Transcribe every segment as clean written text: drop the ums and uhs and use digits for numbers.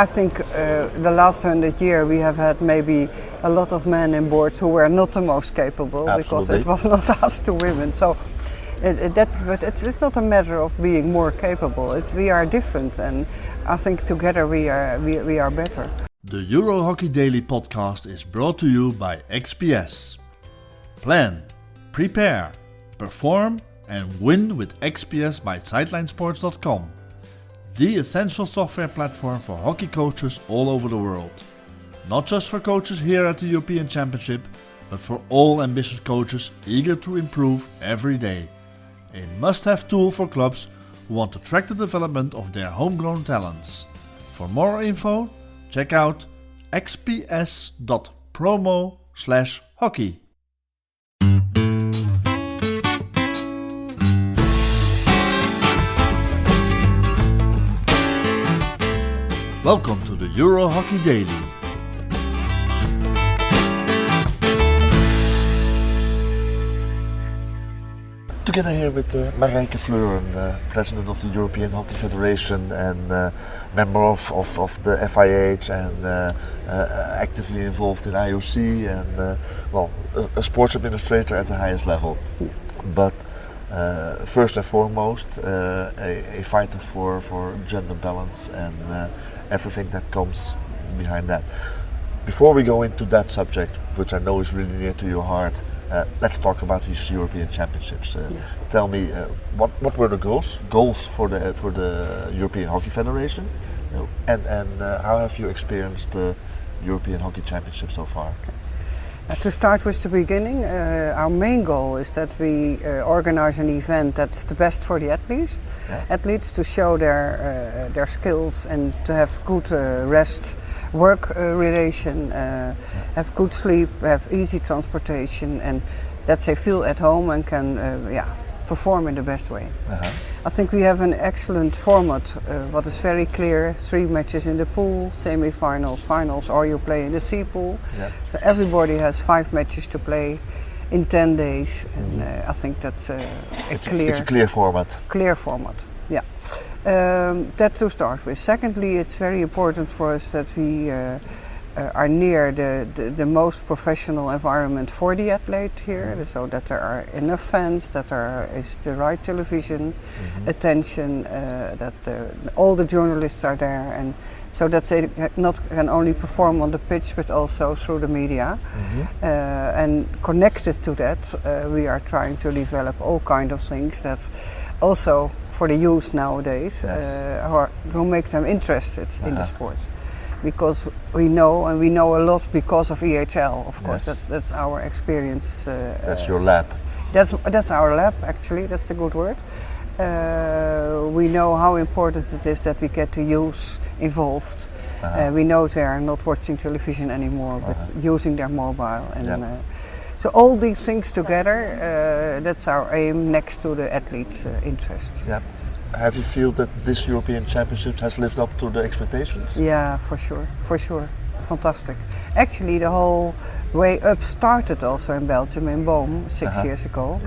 I think the last 100 years we have had maybe a lot of men in boards who were not the most capable. Absolutely. Because it was not us to women. So but it's not a matter of being more capable. We are different, and I think together we are better. The Euro Hockey Daily podcast is brought to you by XPS. Plan, prepare, perform and win with XPS by SidelineSports.com. The essential software platform for hockey coaches all over the world. Not just for coaches here at the European Championship, but for all ambitious coaches eager to improve every day. A must-have tool for clubs who want to track the development of their homegrown talents. For more info, check out xps.promo/hockey. Welcome to the Euro Hockey Daily. Together here with Marijke Fleuren, President of the European Hockey Federation and member of the FIH and actively involved in IOC and a sports administrator at the highest level. But first and foremost, a fighter for gender balance and everything that comes behind that. Before we go into that subject, which I know is really near to your heart, let's talk about these European Championships. Tell me, what were the goals for the European Hockey Federation, and how have you experienced the European Hockey Championship so far? To start with the beginning, our main goal is that we organize an event that's the best for the athletes to show their skills and to have good rest, work relation, have good sleep, have easy transportation, and that they feel at home and can perform in the best way. I think we have an excellent format, what is very clear: 3 matches in the pool, semi-finals, finals, or you play in the C pool. So everybody has 5 matches to play in 10 days, and I think that's it's a clear format. Clear format, yeah. That to start with. Secondly, it's very important for us that we are near the most professional environment for the athlete here, so that there are enough fans, that there is the right television attention, that all the journalists are there, and so that they can only perform on the pitch but also through the media. And connected to that, we are trying to develop all kind of things that also for the youth nowadays will make them interested in the sport. Because we know a lot because of EHL, of course. That's our experience. That's your lab. That's our lab, actually. That's a good word. We know how important it is that we get the youth involved. We know they are not watching television anymore, but using their mobile. And so all these things together, that's our aim next to the athlete's interest. Yep. Have you feel that this European Championship has lived up to the expectations? Yeah, for sure. Fantastic. Actually, the whole way up started also in Belgium, in Boom, 6 years ago.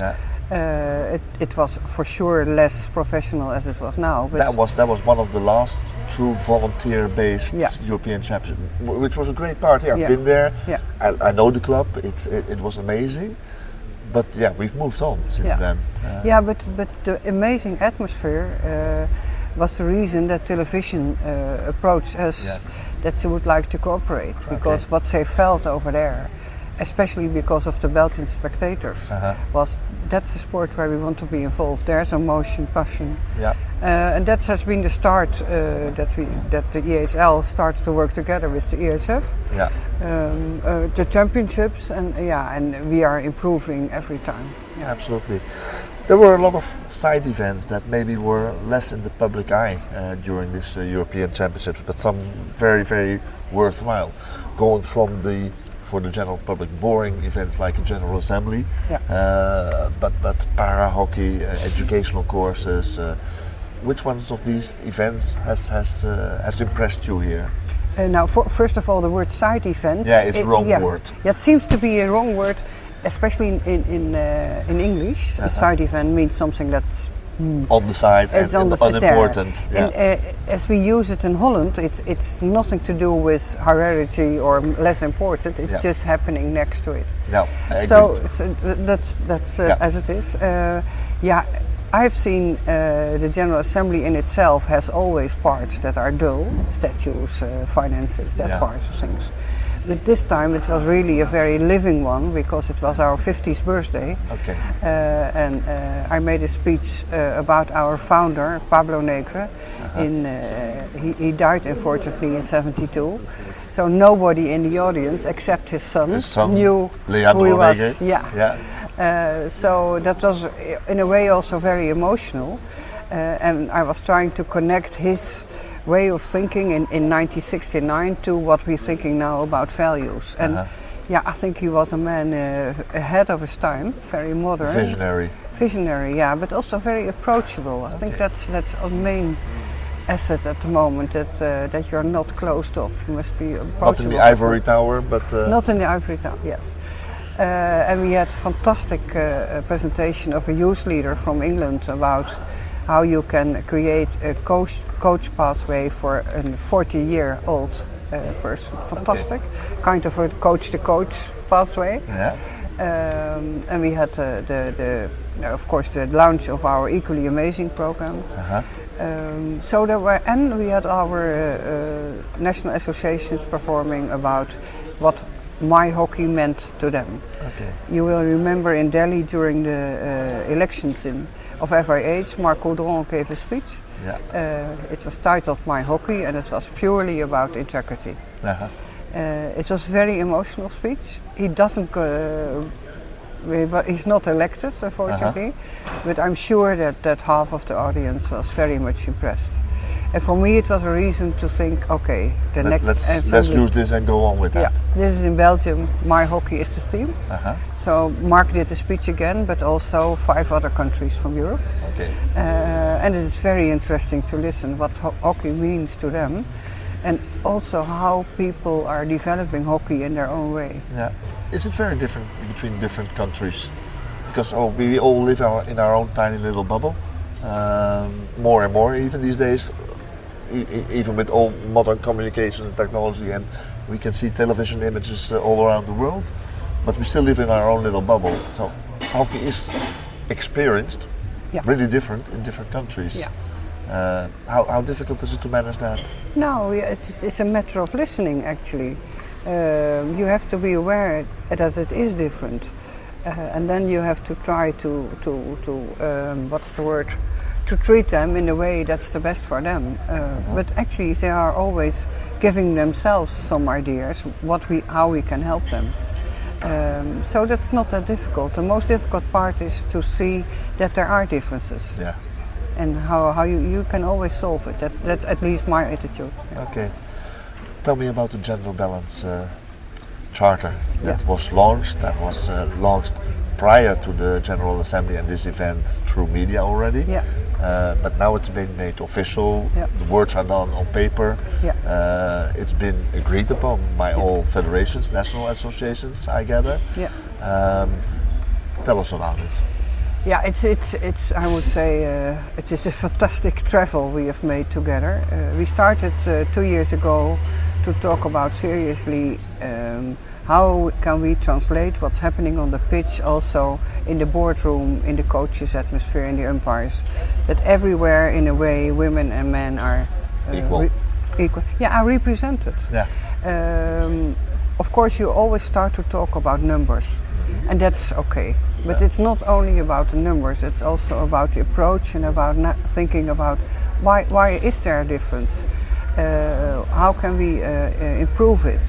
It was for sure less professional as it was now. But that was one of the last true volunteer-based European Championship, which was a great part. I've been there. I know the club. It was amazing. But we've moved on since then. But the amazing atmosphere was the reason that television approached us that they would like to cooperate, because what they felt over there, especially because of the Belgian spectators, was that's a sport where we want to be involved. There's emotion, passion, and that has been the start that the EHL started to work together with the ESF, the championships, and we are improving every time. Absolutely. There were a lot of side events that maybe were less in the public eye during this European Championships, but some very, very worthwhile. Going from for the general public boring events like a General Assembly, but para hockey, educational courses. Which ones of these events has impressed you here? Now, first of all, the word side events. It's a wrong word. It seems to be a wrong word, especially in English. A side event means something that's on the side It's and unimportant. And as we use it in Holland, it's nothing to do with hierarchy or less important. It's just happening next to it. No, I so that's as it is. I've seen the General Assembly in itself has always parts that are dull, statutes, finances, that part of things. But this time it was really a very living one because it was our 50th birthday. Okay. And I made a speech about our founder, Pablo Negre. He died unfortunately in 1972. So nobody in the audience except his son knew who he was. So that was in a way also very emotional. And I was trying to connect his way of thinking in 1969 to what we're thinking now about values. And I think he was a man ahead of his time, very modern. Visionary, but also very approachable. I think that's our main asset at the moment, that you're not closed off. You must be approachable. Not in the ivory tower, but... Not in the ivory tower, yes. And we had a fantastic presentation of a youth leader from England about how you can create a coach pathway for a 40-year-old person. Fantastic. Kind of a coach-to-coach pathway. And we had of course the launch of our Equally Amazing program. We had our national associations performing about what my hockey meant to them. You will remember in Delhi during the elections of FIH, Marc Gaudron gave a speech. It was titled My Hockey, and it was purely about integrity. It was a very emotional speech. He doesn't he's not elected, unfortunately, but I'm sure that half of the audience was very much impressed. And for me, it was a reason to think, let's use this and go on with that. This is in Belgium. My Hockey is the theme. So Mark did the speech again, but also 5 other countries from Europe. And it is very interesting to listen what hockey means to them, and also how people are developing hockey in their own way. Is it very different between different countries? Because we all live in our own tiny little bubble. More and more even these days, even with all modern communication and technology, and we can see television images all around the world, but we still live in our own little bubble. So hockey is experienced really different in different countries. How difficult is it to manage that? No, it's a matter of listening actually. You have to be aware that it is different, and then you have to try to to treat them in a way that's the best for them. But actually, they are always giving themselves some ideas how we can help them. So that's not that difficult. The most difficult part is to see that there are differences. And how you can always solve it. That's at least my attitude. Okay. Tell me about the gender balance charter that was launched. That was launched prior to the General Assembly and this event through media already. But now it's been made official. The words are done on paper. It's been agreed upon by all federations, national associations, I gather. Tell us about it. It's I would say it is a fantastic travel we have made together. We started 2 years ago to talk about seriously how can we translate what's happening on the pitch also in the boardroom, in the coaches' atmosphere, in the umpires. That everywhere in a way women and men are equal. Are represented. Of course you always start to talk about numbers, and that's okay. But it's not only about the numbers, it's also about the approach and about thinking about why is there a difference? How can we improve it?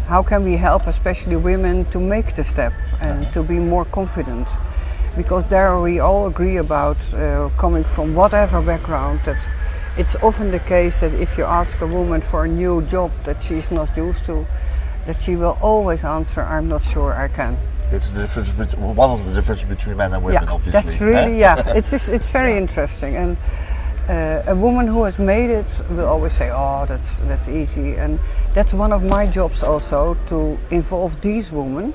How can we help especially women to make the step and to be more confident? Because there we all agree about coming from whatever background, that it's often the case that if you ask a woman for a new job that she's not used to, that she will always answer, I'm not sure I can. It's the difference one of the differences between men and women, obviously. That's really, it's very interesting. And A woman who has made it will always say, "Oh, that's easy," and that's one of my jobs also, to involve these women,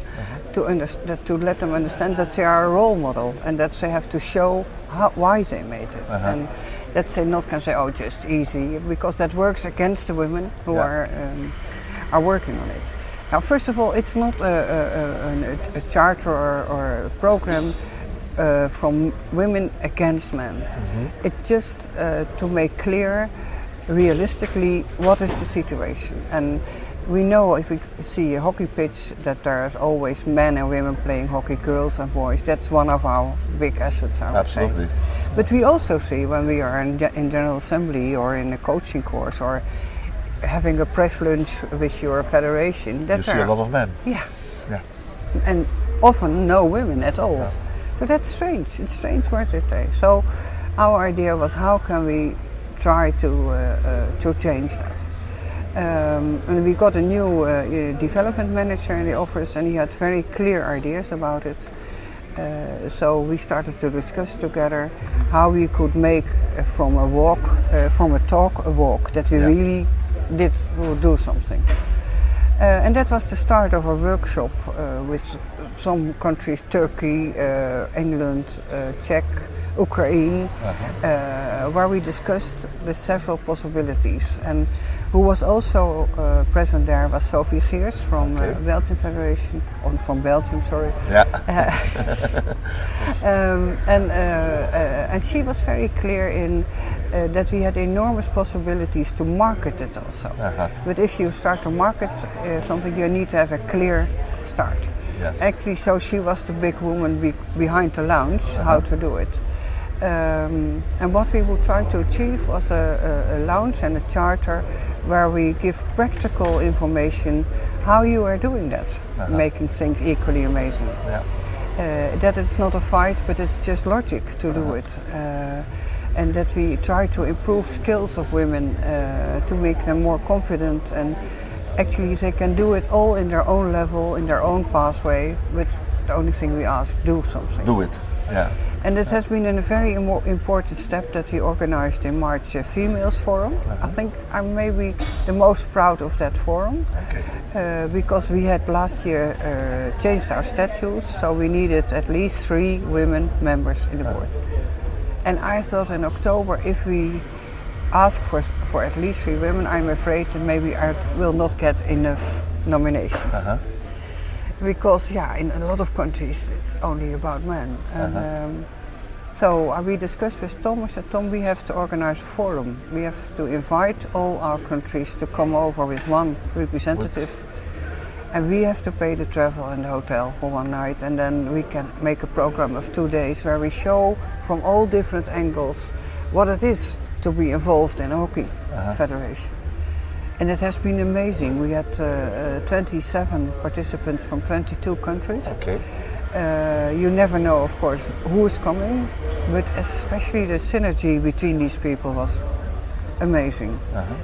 to let them understand that they are a role model and that they have to show why they made it, and that they not can say, "Oh, just easy," because that works against the women who are working on it. Now, first of all, it's not a charter or a program from women against men. It's just to make clear realistically what is the situation. And we know if we see a hockey pitch that there's always men and women playing hockey, girls and boys. That's one of our big assets, I would Absolutely. say. But we also see when we are in General Assembly or in a coaching course or having a press lunch with your federation, that You see a lot of men. Yeah. Yeah. And often no women at all. Yeah. So that's strange. It's strange where they stay. So our idea was, how can we try to change that? And we got a new development manager in the office, and he had very clear ideas about it. So we started to discuss together how we could make from a talk, a walk, that we really did do something. And that was the start of a workshop with some countries, Turkey, England, Czech, Ukraine, where we discussed the several possibilities. And who was also present there was Sophie Geers from Belgian Federation, or from Belgium, sorry. Yeah. And she was very clear in that we had enormous possibilities to market it also. But if you start to market something, you need to have a clear start. Yes. Actually, so she was the big woman behind the lounge, how to do it. And what we would try to achieve was a lounge and a charter where we give practical information how you are doing that, making things equally amazing. Yeah. That it's not a fight, but it's just logic to do it. And that we try to improve skills of women to make them more confident, and actually they can do it all in their own level, in their own pathway, but the only thing we ask, do something. Do it, yeah. And it has been a very important step that we organized in March a Females Forum. I think I'm maybe the most proud of that forum, because we had last year changed our statutes, so we needed at least 3 women members in the board. And I thought in October, if we ask for at least 3 women, I'm afraid that maybe I will not get enough nominations. Because in a lot of countries it's only about men. And, so we discussed with Tom. I said, Tom, we have to organize a forum. We have to invite all our countries to come over with one representative. And we have to pay the travel and the hotel for one night. And then we can make a program of 2 days where we show from all different angles what it is to be involved in a hockey federation. And it has been amazing. We had 27 participants from 22 countries. You never know, of course, who is coming, but especially the synergy between these people was amazing.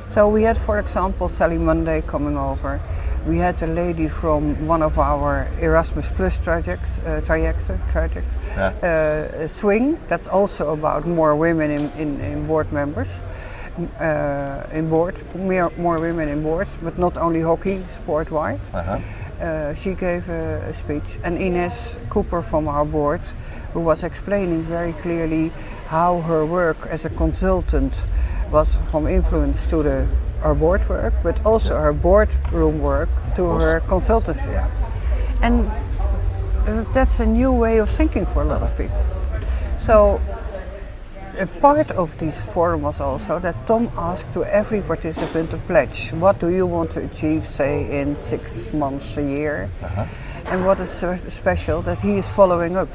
So we had, for example, Sally Monday coming over. We had a lady from one of our Erasmus Plus projects, Swing, that's also about more women in board members. More women in boards, but not only hockey, sport-wise. She gave a speech, and Ines Cooper from our board, who was explaining very clearly how her work as a consultant was from influence to her board work, but also her boardroom work to her consultancy. And that's a new way of thinking for a lot of people. So a part of this forum was also that Tom asked to every participant to pledge. What do you want to achieve, say, in 6 months, a year? And what is so special that he is following up.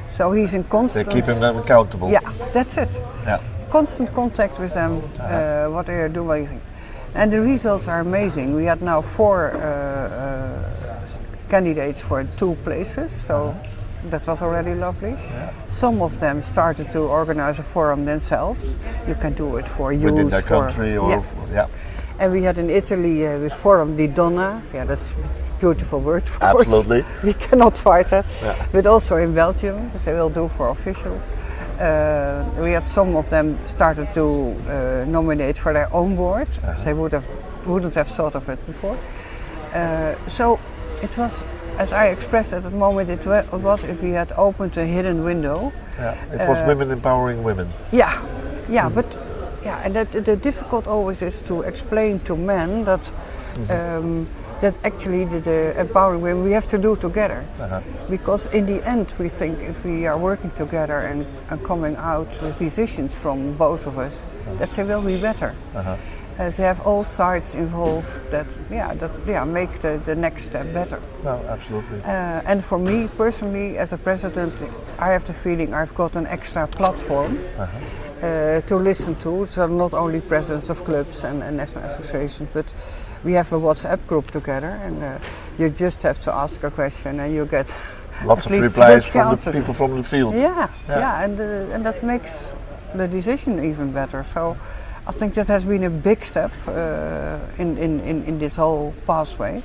So he's in constant... They're keeping them accountable. Yeah, that's it. Yeah. Constant contact with them, what they are doing. And the results are amazing. We had now 4 candidates for 2 places, so that was already lovely. Some of them started to organize a forum themselves. You can do it for youth. Within their country or... And we had in Italy with Forum di Donna. Yeah, that's a beautiful word, of course. Absolutely. We cannot fight that. But also in Belgium, they will do for officials. We had some of them started to nominate for their own board. They wouldn't have thought of it before. So it was, as I expressed at the moment, it was if we had opened a hidden window. Yeah, it was women empowering women. Yeah, but and the difficult always is to explain to men that that actually the empowering women we have to do together. Because in the end we think if we are working together and coming out with decisions from both of us, that they will be better. They have all sides involved that make the next step better. No, absolutely. And for me personally, as a president, I have the feeling I've got an extra platform to listen to. So not only presidents of clubs and national associations, but we have a WhatsApp group together, and you just have to ask a question, and you get lots of replies from the people from the field. And that makes the decision even better. So I think that has been a big step in this whole pathway.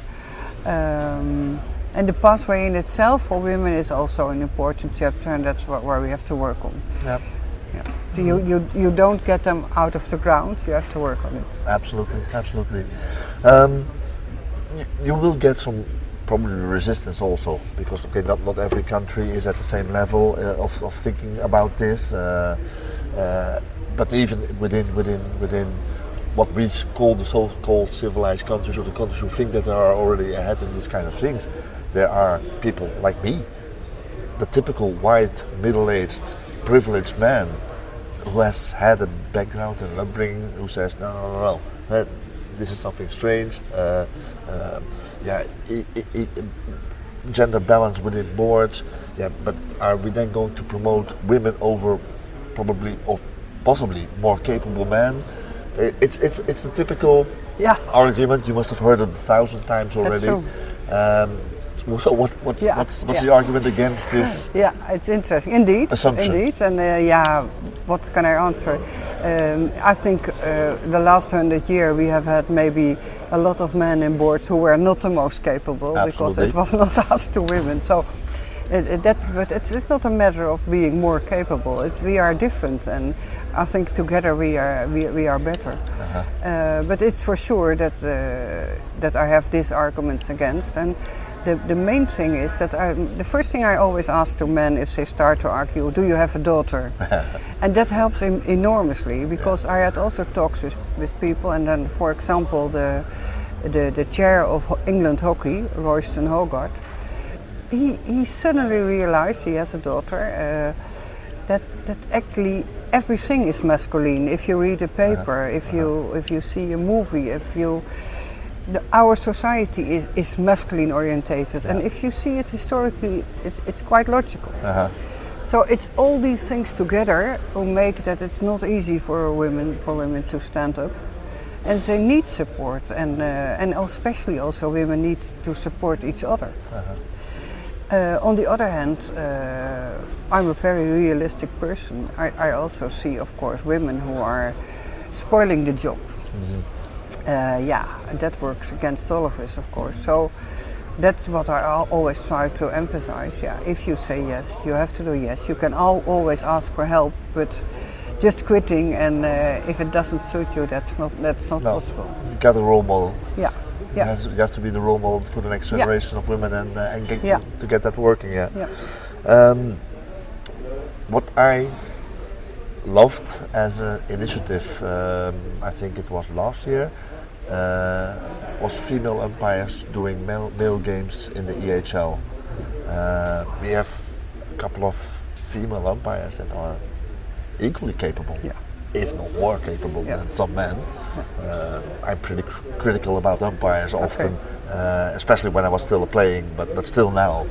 And the pathway in itself for women is also an important chapter, and that's where we have to work on. Yeah. You don't get them out of the ground, you have to work on it. Absolutely. You will get some probably resistance also, because not every country is at the same level of thinking about this. But even within what we call the so-called civilized countries, or the countries who think that they are already ahead in these kind of things, there are people like me, the typical white, middle-aged, privileged man who has had a background and an upbringing, who says, no, this is something strange. Gender balance within boards. But are we then going to promote women over probably or possibly more capable men? It's the typical argument. You must have heard it 1,000 times already. That's true. So what's the argument against this? It's interesting. Indeed. Assumption. Indeed. And what can I answer? I think the last 100 years we have had maybe a lot of men in boards who were not the most capable. Absolutely. Because it was not asked to women. So but it's not a matter of being more capable. We are different, and I think together we are better. But it's for sure that I have these arguments against. And the main thing is that the first thing I always ask to men if they start to argue, do you have a daughter? And that helps enormously, because I had also talks with people, and then, for example, the chair of England Hockey, Royston Hogarth, he suddenly realized he has a daughter, that actually everything is masculine. If you read a paper, if you see a movie, our society is masculine orientated, and if you see it historically, it's quite logical. So it's all these things together who make that it's not easy for women to stand up, and they need support, and especially also women need to support each other. On the other hand, I'm a very realistic person. I also see, of course, women who are spoiling the job. That works against all of us, of course. So that's what I always try to emphasize. If you say yes, you have to do yes. You can always ask for help, but just quitting and if it doesn't suit you, that's not possible. You got a role model. You have to be the role model for the next generation of women and to get that working. What I loved as an initiative, I think it was last year, was female umpires doing male games in the EHL. We have a couple of female umpires that are equally capable, if not more capable than some men. I'm pretty critical about umpires often, especially when I was still playing, but still now.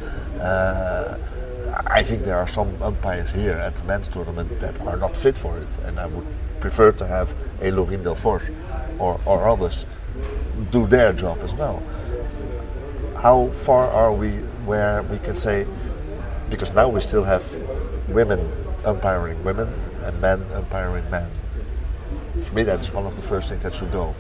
I think there are some umpires here at the men's tournament that are not fit for it, and I would prefer to have a Laurine Delforge or others do their job as well. How far are we where we can say, because now we still have women umpiring women and men umpiring men. For me, that is one of the first things that should go.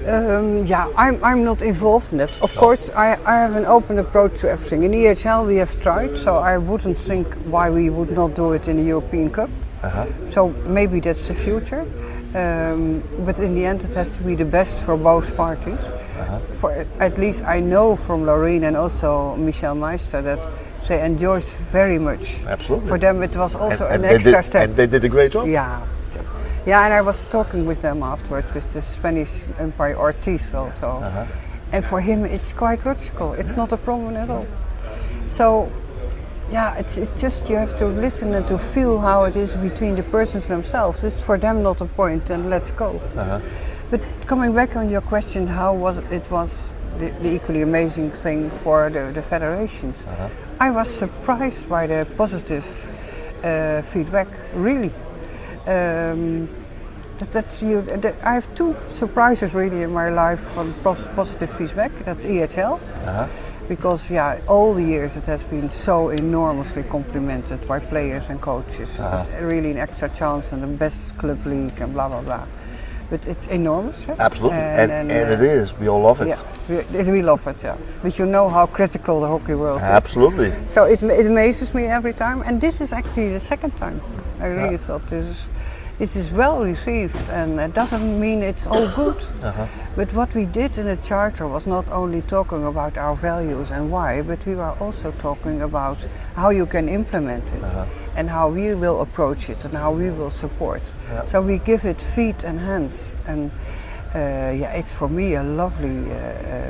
I'm not involved in it. Of course, I have an open approach to everything. In EHL we have tried, so I wouldn't think why we would not do it in the European Cup. So maybe that's the future. But in the end it has to be the best for both parties. For at least I know from Loreen and also Michel Meister that they enjoyed very much. Absolutely. For them it was also an extra step. And they did a great job. Yeah, and I was talking with them afterwards with the Spanish umpire Ortiz also. And for him it's quite logical. It's not a problem at all. So it's just you have to listen and to feel how it is between the persons themselves. It's for them not a point, and let's go. But coming back on your question, how was it the equally amazing thing for the federations? I was surprised by the positive feedback, really. I have two surprises really in my life from positive feedback. That's EHL. Because all the years it has been so enormously complimented by players and coaches. It's really an extra chance and the best club league and blah blah blah. But it's enormous. Absolutely, and it is. We all love it. We love it. But you know how critical the hockey world is. Absolutely. So it amazes me every time. And this is actually the second time. I really thought this is well received, and it doesn't mean it's all good. But what we did in the charter was not only talking about our values and why, but we were also talking about how you can implement it and how we will approach it and how we will support. So we give it feet and hands, and it's for me a lovely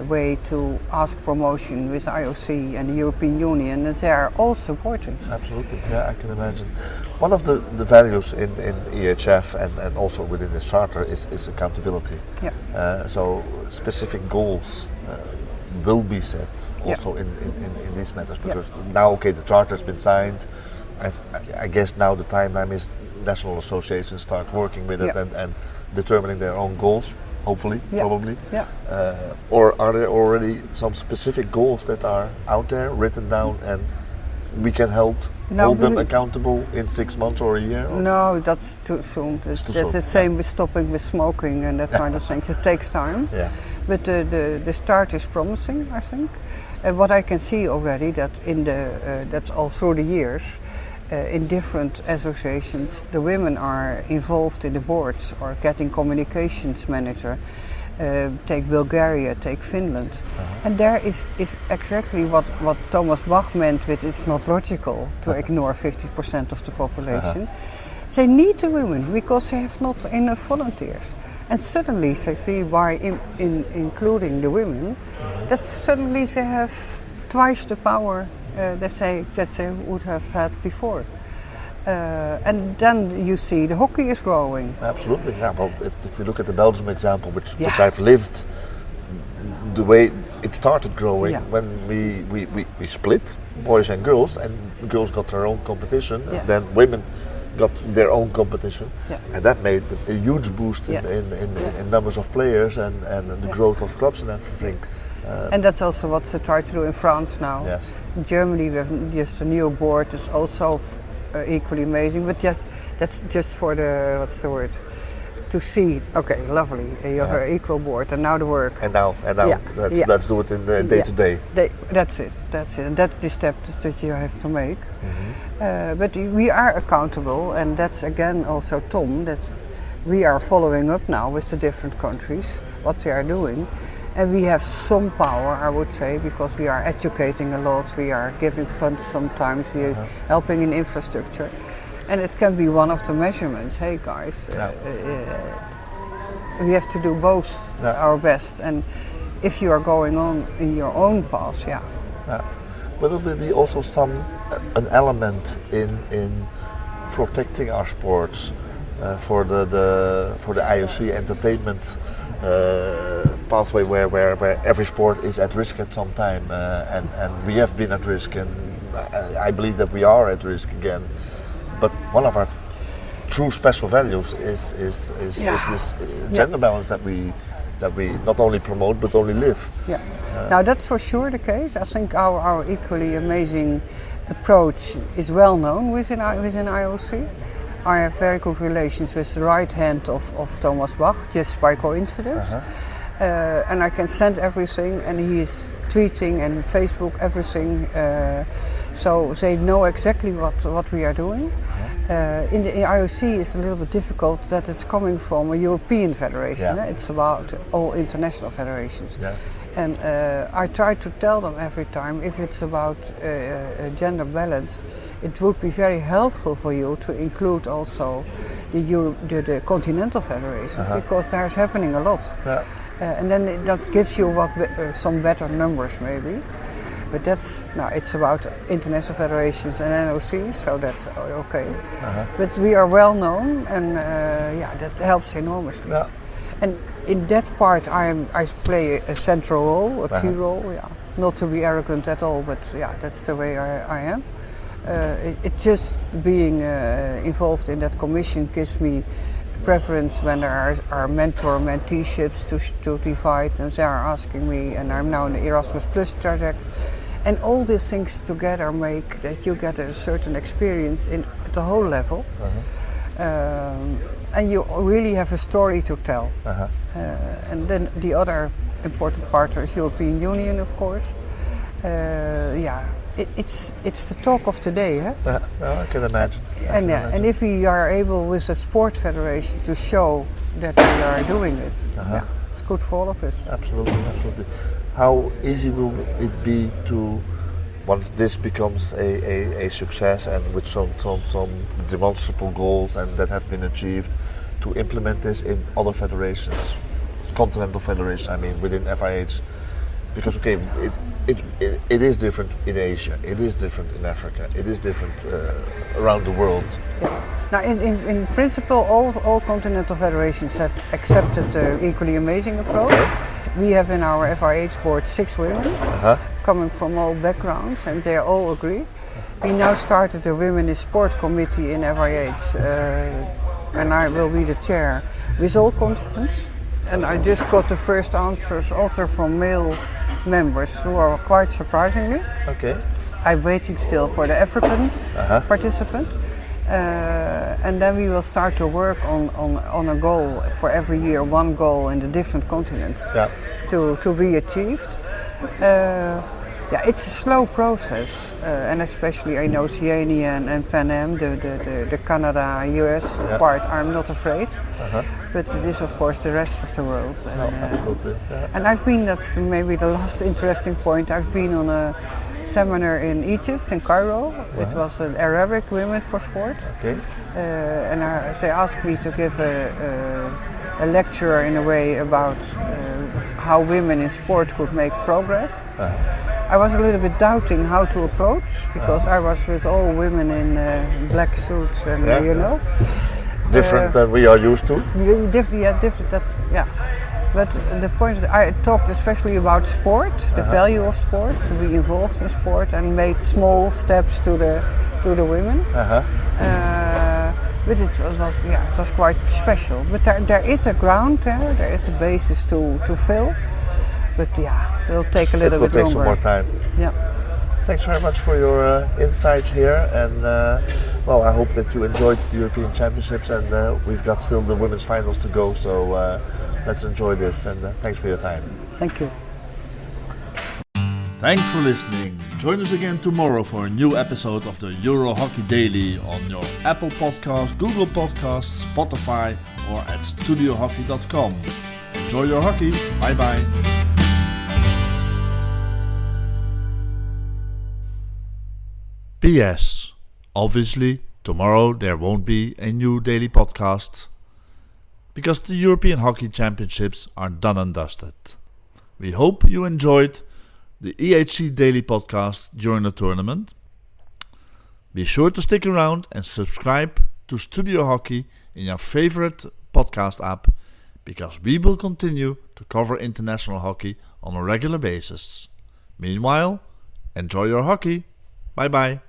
way to ask promotion with IOC and the European Union, and they are all supporting. Absolutely, I can imagine. One of the values in EHF and also within the charter is accountability. So specific goals will be set also in these matters, because now the charter has been signed. I guess now the timeline is national associations start working with it and determining their own goals. Hopefully, probably. Or are there already some specific goals that are out there, written down, and we can hold them accountable in 6 months or a year? Or? No, that's too soon. That's the same with stopping with smoking and that kind of things. It takes time. But the start is promising, I think. And what I can see already that that's all through the years. In different associations, the women are involved in the boards or getting communications manager. Take Bulgaria, take Finland. And there is exactly what Thomas Bach meant with it's not logical to ignore 50% of the population. They need the women because they have not enough volunteers. And suddenly they see by including the women, that suddenly they have twice the power that they would have had before. And then you see the hockey is growing. Absolutely, well, if you look at the Belgium example, which I've lived, the way it started growing when we split, boys and girls girls got their own competition, and then women got their own competition, and that made a huge boost in numbers of players and the growth of clubs and everything. And that's also what they try to do in France now. In Germany we have just a new board that's also equally amazing, but that's just for to see, okay, lovely, you have an equal board, and now the work. And now, let's do it in the day to day. That's it, and that's the step that you have to make. But we are accountable, and that's again also Tom, that we are following up now with the different countries, what they are doing. And we have some power, I would say, because we are educating a lot, we are giving funds sometimes, we are helping in infrastructure. And it can be one of the measurements. Hey guys, we have to do both our best. And if you are going on in your own path, Will there be also an element in protecting our sports for the IOC entertainment pathway where every sport is at risk at some time, and we have been at risk, and I believe that we are at risk again. But one of our true special values is this gender balance that we not only promote but only live. Now that's for sure the case. I think our equally amazing approach is well known within IOC. I have very good relations with the right hand of Thomas Bach, just by coincidence. and I can send everything, and he's tweeting and Facebook everything, so they know exactly what we are doing. In the IOC it's a little bit difficult that it's coming from a European federation. It's about all international federations. And I try to tell them every time, if it's about gender balance, it would be very helpful for you to include also the continental federations, because there's happening a lot. And then that gives you some better numbers maybe. But it's about international federations and NOCs, so that's okay. But we are well known, and that helps enormously. And in that part, I play a central role, a key role. Not to be arrogant at all, but that's the way I am. It's just being involved in that commission gives me preference when there are mentor-menteeships to divide, and they are asking me, and I'm now in the Erasmus Plus project. And all these things together make that you get a certain experience at the whole level. And you really have a story to tell. And then the other important part is European Union, of course. It's the talk of the day. I can imagine. And if we are able with the sport federation to show that we are doing it, it's good for all of us. Absolutely. How easy will it be to, once this becomes a success and with some demonstrable goals and that have been achieved, to implement this in other federations, continental federations, I mean, within FIH? Because it is different in Asia, it is different in Africa, it is different around the world. Now, in principle, all continental federations have accepted the equally amazing approach. We have in our FIH board 6 women coming from all backgrounds, and they all agree. We now started a Women in Sport committee in FIH, and I will be the chair with all continents. And I just got the first answers also from male members, who are quite surprisingly. I'm waiting still for the African participant. And then we will start to work on a goal for every year, one goal in the different continents to be achieved. It's a slow process, and especially I know Oceania and Pan Am, the Canada, US part, I'm not afraid. But it is of course the rest of the world. Absolutely. And I've been, that's maybe the last interesting point, I've been on a seminar in Egypt, in Cairo. It was an Arabic Women for Sport. And they asked me to give a lecture in a way about how women in sport could make progress. I was a little bit doubting how to approach, because I was with all women in black suits and different than we are used to. Different. But the point is, I talked especially about sport, the value of sport, to be involved in sport, and made small steps to the women. But it was quite special. But there is a ground there is a basis to fill. But it'll take a little bit longer. It will take some more time. Thanks very much for your insights here, and I hope that you enjoyed the European Championships, and we've got still the women's finals to go, so let's enjoy this, and thanks for your time. Thank you. Thanks for listening. Join us again tomorrow for a new episode of the Euro Hockey Daily on your Apple Podcast, Google Podcasts, Spotify, or at studiohockey.com. Enjoy your hockey. Bye bye. P.S. Obviously, tomorrow there won't be a new daily podcast, because the European Hockey Championships are done and dusted. We hope you enjoyed the EHC Daily Podcast during the tournament. Be sure to stick around and subscribe to Studio Hockey in your favorite podcast app, because we will continue to cover international hockey on a regular basis. Meanwhile, enjoy your hockey. Bye bye.